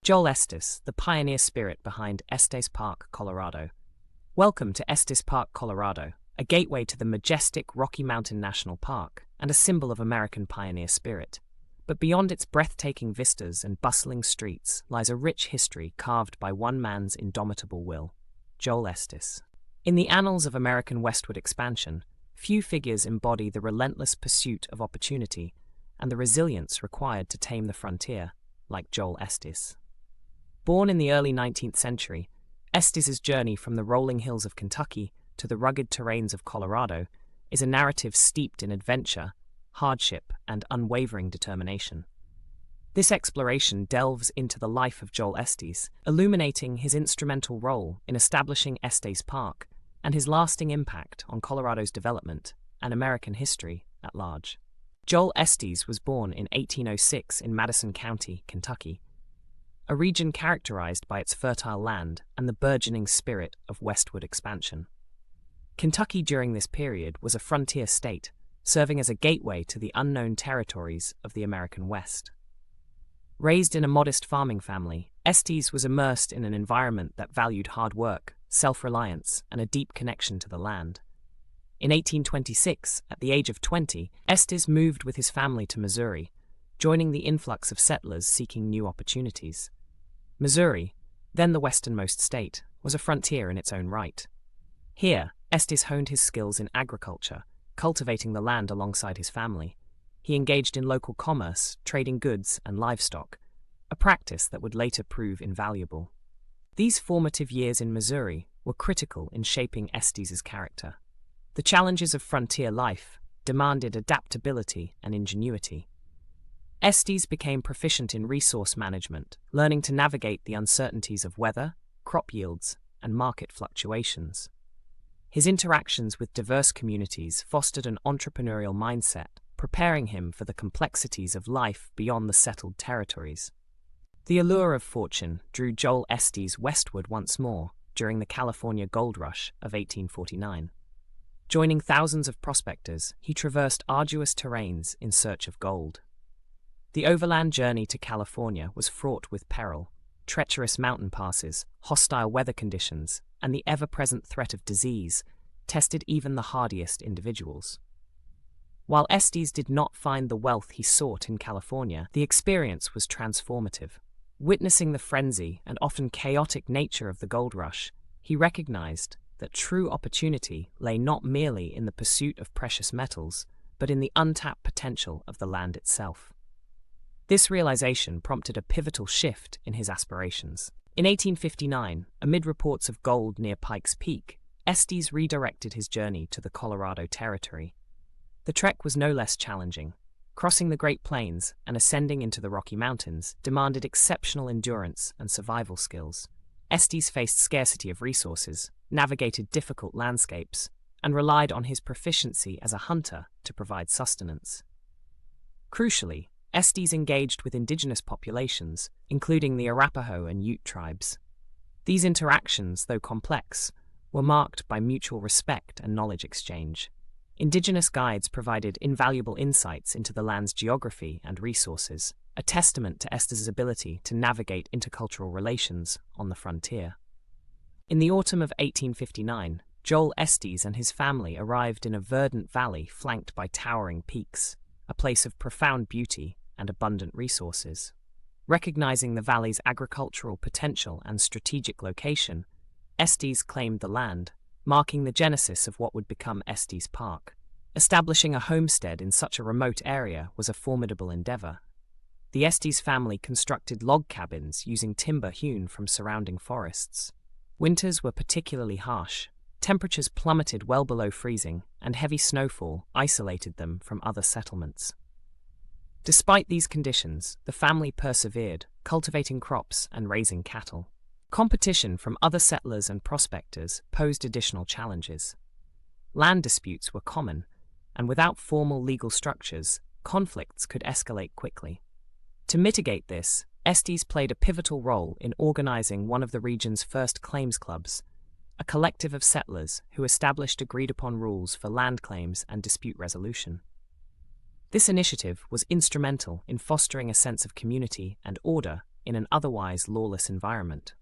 Joel Estes, the pioneer spirit behind Estes Park, Colorado. Welcome to Estes Park, Colorado, a gateway to the majestic Rocky Mountain National Park and a symbol of American pioneer spirit. But beyond its breathtaking vistas and bustling streets lies a rich history carved by one man's indomitable will, Joel Estes. In the annals of American westward expansion, few figures embody the relentless pursuit of opportunity and the resilience required to tame the frontier, like Joel Estes. Born in the early 19th century, Estes' journey from the rolling hills of Kentucky to the rugged terrains of Colorado is a narrative steeped in adventure, hardship, and unwavering determination. This exploration delves into the life of Joel Estes, illuminating his instrumental role in establishing Estes Park and his lasting impact on Colorado's development and American history at large. Joel Estes was born in 1806 in Madison County, Kentucky, a region characterized by its fertile land and the burgeoning spirit of westward expansion. Kentucky during this period was a frontier state, serving as a gateway to the unknown territories of the American West. Raised in a modest farming family, Estes was immersed in an environment that valued hard work, self-reliance, and a deep connection to the land. In 1826, at the age of 20, Estes moved with his family to Missouri, joining the influx of settlers seeking new opportunities. Missouri, then the westernmost state, was a frontier in its own right. Here, Estes honed his skills in agriculture, cultivating the land alongside his family. He engaged in local commerce, trading goods and livestock, a practice that would later prove invaluable. These formative years in Missouri were critical in shaping Estes' character. The challenges of frontier life demanded adaptability and ingenuity. Estes became proficient in resource management, learning to navigate the uncertainties of weather, crop yields, and market fluctuations. His interactions with diverse communities fostered an entrepreneurial mindset, preparing him for the complexities of life beyond the settled territories. The allure of fortune drew Joel Estes westward once more during the California Gold Rush of 1849. Joining thousands of prospectors, he traversed arduous terrains in search of gold. The overland journey to California was fraught with peril, treacherous mountain passes, hostile weather conditions, and the ever-present threat of disease tested even the hardiest individuals. While Estes did not find the wealth he sought in California, the experience was transformative. Witnessing the frenzy and often chaotic nature of the gold rush, he recognized that true opportunity lay not merely in the pursuit of precious metals, but in the untapped potential of the land itself. This realization prompted a pivotal shift in his aspirations. In 1859, amid reports of gold near Pikes Peak, Estes redirected his journey to the Colorado Territory. The trek was no less challenging. Crossing the Great Plains and ascending into the Rocky Mountains demanded exceptional endurance and survival skills. Estes faced scarcity of resources, navigated difficult landscapes, and relied on his proficiency as a hunter to provide sustenance. Crucially, Estes engaged with indigenous populations, including the Arapaho and Ute tribes. These interactions, though complex, were marked by mutual respect and knowledge exchange. Indigenous guides provided invaluable insights into the land's geography and resources, a testament to Estes' ability to navigate intercultural relations on the frontier. In the autumn of 1859, Joel Estes and his family arrived in a verdant valley flanked by towering peaks, a place of profound beauty and abundant resources. Recognizing the valley's agricultural potential and strategic location, Estes claimed the land, marking the genesis of what would become Estes Park. Establishing a homestead in such a remote area was a formidable endeavor. The Estes family constructed log cabins using timber hewn from surrounding forests. Winters were particularly harsh. Temperatures plummeted well below freezing, and heavy snowfall isolated them from other settlements. Despite these conditions, the family persevered, cultivating crops and raising cattle. Competition from other settlers and prospectors posed additional challenges. Land disputes were common, and without formal legal structures, conflicts could escalate quickly. To mitigate this, Estes played a pivotal role in organizing one of the region's first claims clubs, a collective of settlers who established agreed-upon rules for land claims and dispute resolution. This initiative was instrumental in fostering a sense of community and order in an otherwise lawless environment.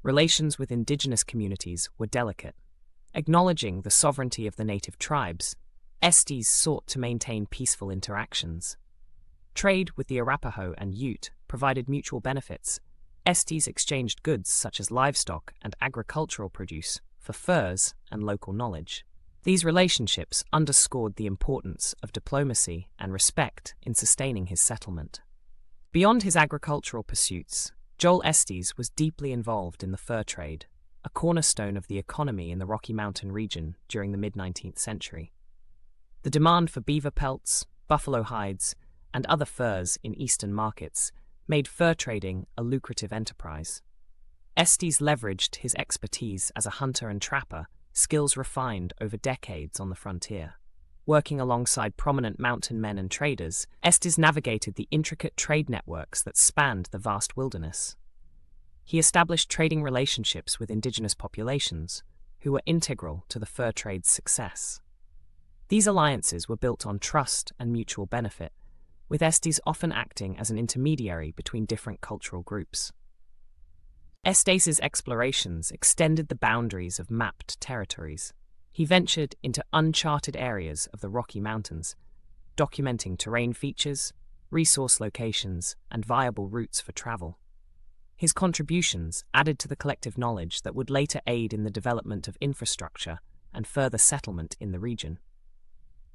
Relations with indigenous communities were delicate. Acknowledging the sovereignty of the native tribes, Estes sought to maintain peaceful interactions. Trade with the Arapaho and Ute provided mutual benefits. Estes exchanged goods such as livestock and agricultural produce for furs and local knowledge. These relationships underscored the importance of diplomacy and respect in sustaining his settlement. Beyond his agricultural pursuits, Joel Estes was deeply involved in the fur trade, a cornerstone of the economy in the Rocky Mountain region during the mid-19th century. The demand for beaver pelts, buffalo hides, and other furs in eastern markets made fur trading a lucrative enterprise. Estes leveraged his expertise as a hunter and trapper, skills refined over decades on the frontier. Working alongside prominent mountain men and traders, Estes navigated the intricate trade networks that spanned the vast wilderness. He established trading relationships with indigenous populations, who were integral to the fur trade's success. These alliances were built on trust and mutual benefit, with Estes often acting as an intermediary between different cultural groups. Estes's explorations extended the boundaries of mapped territories. He ventured into uncharted areas of the Rocky Mountains, documenting terrain features, resource locations, and viable routes for travel. His contributions added to the collective knowledge that would later aid in the development of infrastructure and further settlement in the region.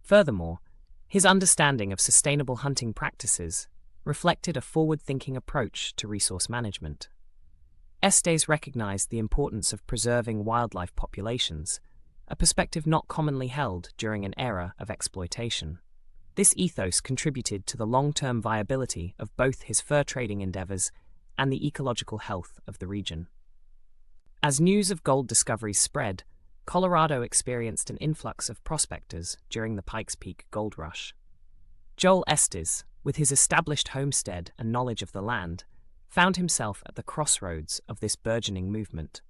Furthermore, his understanding of sustainable hunting practices reflected a forward-thinking approach to resource management. Estes recognized the importance of preserving wildlife populations, a perspective not commonly held during an era of exploitation. This ethos contributed to the long-term viability of both his fur trading endeavors and the ecological health of the region. As news of gold discoveries spread, Colorado experienced an influx of prospectors during the Pikes Peak gold rush. Joel Estes, with his established homestead and knowledge of the land, found himself at the crossroads of this burgeoning movement.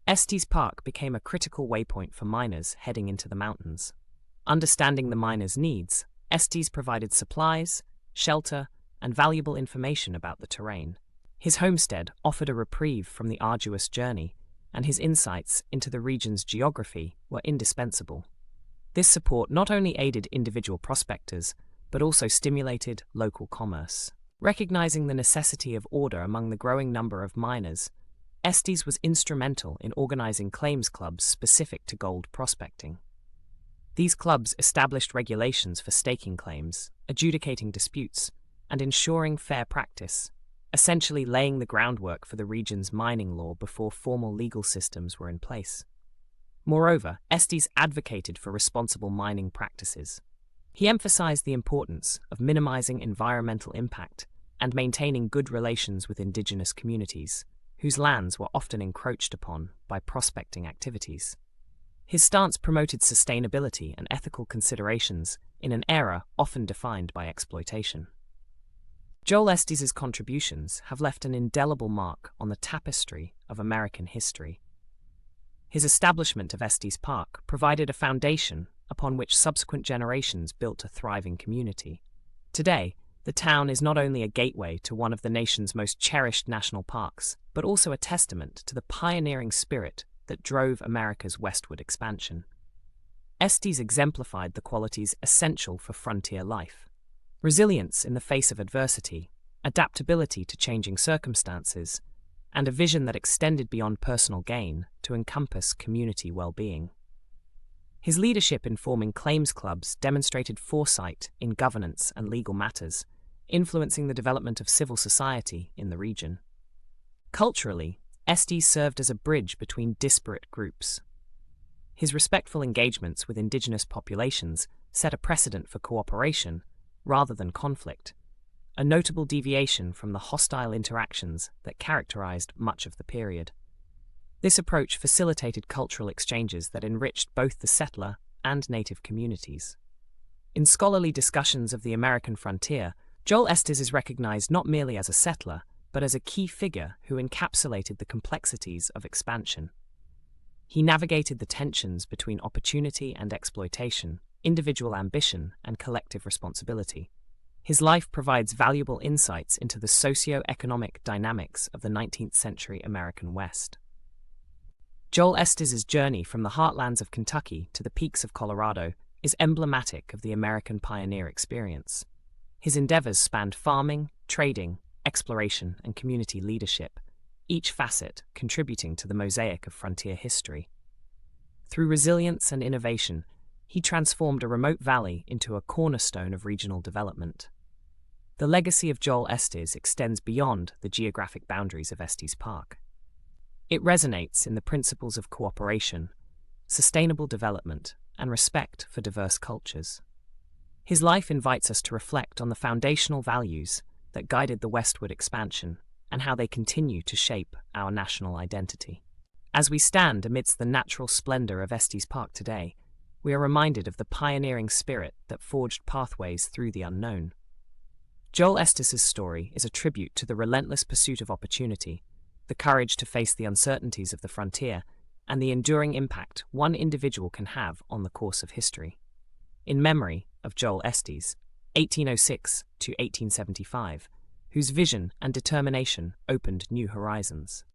Estes Park became a critical waypoint for miners heading into the mountains. Understanding the miners' needs, Estes provided supplies, shelter, and valuable information about the terrain. His homestead offered a reprieve from the arduous journey, and his insights into the region's geography were indispensable. This support not only aided individual prospectors, but also stimulated local commerce. Recognizing the necessity of order among the growing number of miners, Estes was instrumental in organizing claims clubs specific to gold prospecting. These clubs established regulations for staking claims, adjudicating disputes, and ensuring fair practice, essentially laying the groundwork for the region's mining law before formal legal systems were in place. Moreover, Estes advocated for responsible mining practices. He emphasized the importance of minimizing environmental impact and maintaining good relations with indigenous communities, whose lands were often encroached upon by prospecting activities. His stance promoted sustainability and ethical considerations in an era often defined by exploitation. Joel Estes's contributions have left an indelible mark on the tapestry of American history. His establishment of Estes Park provided a foundation upon which subsequent generations built a thriving community. Today, the town is not only a gateway to one of the nation's most cherished national parks, but also a testament to the pioneering spirit that drove America's westward expansion. Estes exemplified the qualities essential for frontier life: resilience in the face of adversity, adaptability to changing circumstances, and a vision that extended beyond personal gain to encompass community well-being. His leadership in forming claims clubs demonstrated foresight in governance and legal matters, influencing the development of civil society in the region. Culturally, Estes served as a bridge between disparate groups. His respectful engagements with indigenous populations set a precedent for cooperation rather than conflict, a notable deviation from the hostile interactions that characterized much of the period. This approach facilitated cultural exchanges that enriched both the settler and native communities. In scholarly discussions of the American frontier, Joel Estes is recognized not merely as a settler, but as a key figure who encapsulated the complexities of expansion. He navigated the tensions between opportunity and exploitation, individual ambition and collective responsibility. His life provides valuable insights into the socio-economic dynamics of the 19th century American West. Joel Estes' journey from the heartlands of Kentucky to the peaks of Colorado is emblematic of the American pioneer experience. His endeavors spanned farming, trading, exploration, and community leadership, each facet contributing to the mosaic of frontier history. Through resilience and innovation, he transformed a remote valley into a cornerstone of regional development. The legacy of Joel Estes extends beyond the geographic boundaries of Estes Park. It resonates in the principles of cooperation, sustainable development, and respect for diverse cultures. His life invites us to reflect on the foundational values that guided the westward expansion and how they continue to shape our national identity. As we stand amidst the natural splendor of Estes Park today, we are reminded of the pioneering spirit that forged pathways through the unknown. Joel Estes' story is a tribute to the relentless pursuit of opportunity, the courage to face the uncertainties of the frontier, and the enduring impact one individual can have on the course of history. In memory of Joel Estes, 1806 to 1875, whose vision and determination opened new horizons.